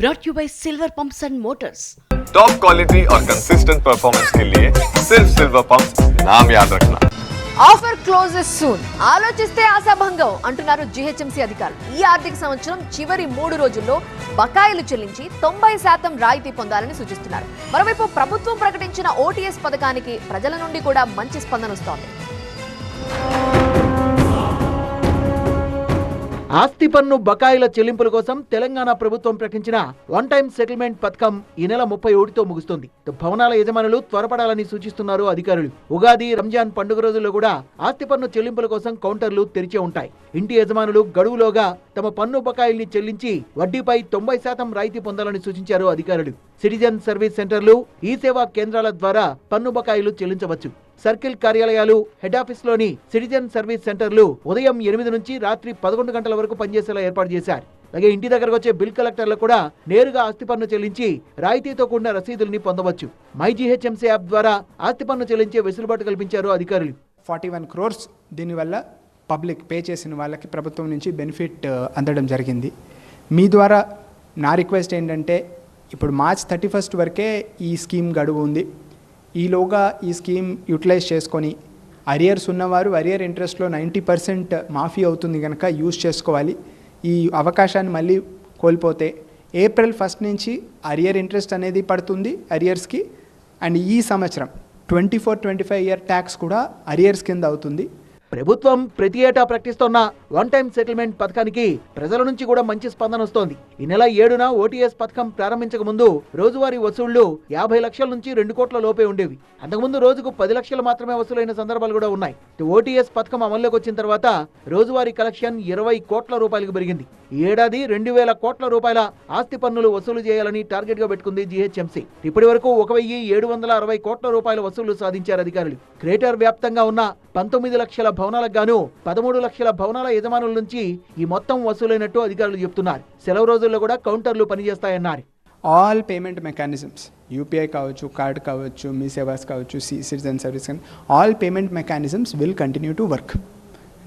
brought you by Silver Pumps and Motors. Top quality और consistent performance के लिए सिर्फ सिल्वर पंप्स नाम याद रखना. Offer closes soon. ఆలోచిస్తే ఆశాభంగం అంటున్నారు జీహెచ్ఎంసీ అధికారులు. ఈ ఆర్థిక సంవత్సరం చివరి 3 రోజుల్లో బకాయిలు చెల్లించి 90% రాయితీ పొందాలని సూచిస్తున్నారు. మరోవైపు ప్రభుత్వం ప్రకటించిన ఓటీఎస్ పథకానికి ప్రజల నుండి కూడా మంచి స్పందన వస్తోంది. ఆస్తి పన్ను బకాయిల చెల్లింపుల కోసం తెలంగాణ ప్రభుత్వం ప్రకటించిన వన్ టైం సెటిల్మెంట్ పథకం ఈ నెల 31తో ముగుస్తుంది. భవనాల యజమానులు త్వరపడాలని సూచిస్తున్నారు అధికారులు. ఉగాది, రంజాన్ పండుగ రోజుల్లో కూడా ఆస్తి పన్ను చెల్లింపుల కోసం కౌంటర్లు తెరిచే ఉంటాయి. ఇంటి యజమానులు గడువులోగా తమ పన్ను బకాయిల్ని చెల్లించి వడ్డీపై 90% రాయితీ పొందాలని సూచించారు అధికారులు. సిటిజన్ సర్వీస్ సెంటర్లు, ఈ సేవా కేంద్రాల ద్వారా పన్ను బకాయిలు చెల్లించవచ్చు. సర్కిల్ కార్యాలయాలు, హెడ్ ఆఫీస్లోని సిటిజన్ సర్వీస్ సెంటర్లు ఉదయం 8 నుంచి రాత్రి 11 గంటల వరకు పనిచేసేలా ఏర్పాటు చేశారు. అలాగే ఇంటి దగ్గరకు వచ్చే బిల్ కలెక్టర్లు కూడా నేరుగా ఆస్తి పన్ను చెల్లించి రాయితీతో కూడిన రసీదుల్ని పొందవచ్చు. మై జీహెచ్ఎంసీ యాప్ ద్వారా ఆస్తి పన్ను చెల్లించే వెసులుబాటు కల్పించారు అధికారులు. 41 crores దీనివల్ల పబ్లిక్ పే చేసిన వాళ్ళకి ప్రభుత్వం నుంచి బెనిఫిట్ అందడం జరిగింది. మీ ద్వారా నా రిక్వెస్ట్ ఏంటంటే, ఇప్పుడు మార్చ్ 31 వరకే ఈ స్కీమ్ గడువు ఉంది. ఈలోగా ఈ స్కీమ్ యూటిలైజ్ చేసుకొని అరియర్స్ ఉన్నవారు అరియర్ ఇంట్రెస్ట్లో 90% మాఫీ అవుతుంది కనుక యూజ్ చేసుకోవాలి. ఈ అవకాశాన్ని మళ్ళీ కోల్పోతే ఏప్రిల్ 1 నుంచి అరియర్ ఇంట్రెస్ట్ అనేది పడుతుంది అరియర్స్కి. అండ్ ఈ సంవత్సరం 24-25 ఇయర్ ట్యాక్స్ కూడా అరియర్స్ కింద అవుతుంది. ప్రభుత్వం ప్రతి ఏటా ప్రకటిస్తున్న వన్ టైం సెటిల్మెంట్ పథకానికి ప్రజల నుంచి కూడా మంచి స్పందన వస్తోంది. ఈ నెల 7న ఓటీఎస్ పథకం ప్రారంభించక ముందు రోజువారీ వసూళ్లు 50 లక్షల నుంచి 2 కోట్ల లోపే ఉండేవి. అంతకుముందు రోజుకు 10 లక్షలు మాత్రమే వసూలైన సందర్భాలు కూడా ఉన్నాయి. ఓటీఎస్ పథకం అమల్లోకి వచ్చిన తర్వాత రోజువారీ కలెక్షన్ 20 కోట్ల రూపాయలకు పెరిగింది. ఈ ఏడాది 2000 కోట్ల రూపాయల ఆస్తి పన్నులు వసూలు చేయాలని టార్గెట్ గా పెట్టుకుంది జీహెచ్ఎంసీ. ఇప్పటి వరకు 1760 కోట్ల రూపాయల వసూళ్లు సాధించారు అధికారులు. గ్రేటర్ వ్యాప్తంగా ఉన్న 19 లక్షల భవనాలకు గాను 13 లక్షల భవనాల యజమానుల నుంచి ఈ మొత్తం వసూలైనట్టు అధికారులు చెబుతున్నారు. సెలవు రోజుల్లో కూడా కౌంటర్లు పనిచేస్తాయన్నారు. ఆల్ పేమెంట్ మెకానిజమ్స్, యూపీఐ కావచ్చు, కార్డ్ కావచ్చు, మీ సేవాస్ కావచ్చు, citizen service, all payment mechanisms will continue to work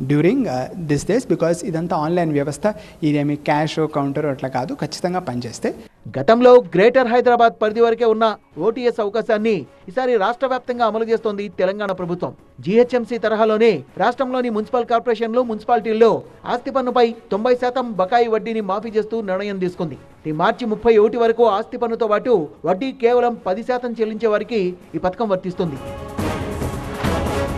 during this days. Because ఇదంతా ఆన్లైన్ వ్యవస్థ, ఇదేమి క్యాష్ కౌంటర్ అట్లా కాదు, ఖచ్చితంగా పనిచేస్తే. గతంలో గ్రేటర్ హైదరాబాద్ పరిధి వరకే ఉన్న ఓటీఎస్ అవకాశాన్ని ఈసారి రాష్ట్ర వ్యాప్తంగా అమలు చేస్తోంది తెలంగాణ ప్రభుత్వం. జీహెచ్ఎంసీ తరహాలోనే రాష్ట్రంలోని మున్సిపల్ కార్పొరేషన్లు, మున్సిపాలిటీల్లో ఆస్తి పన్నుపై 90% బకాయి వడ్డీని మాఫీ చేస్తూ నిర్ణయం తీసుకుంది. మార్చి 31 వరకు ఆస్తి పన్నుతో పాటు వడ్డీ కేవలం 10% చెల్లించే వారికి ఈ పథకం వర్తిస్తుంది.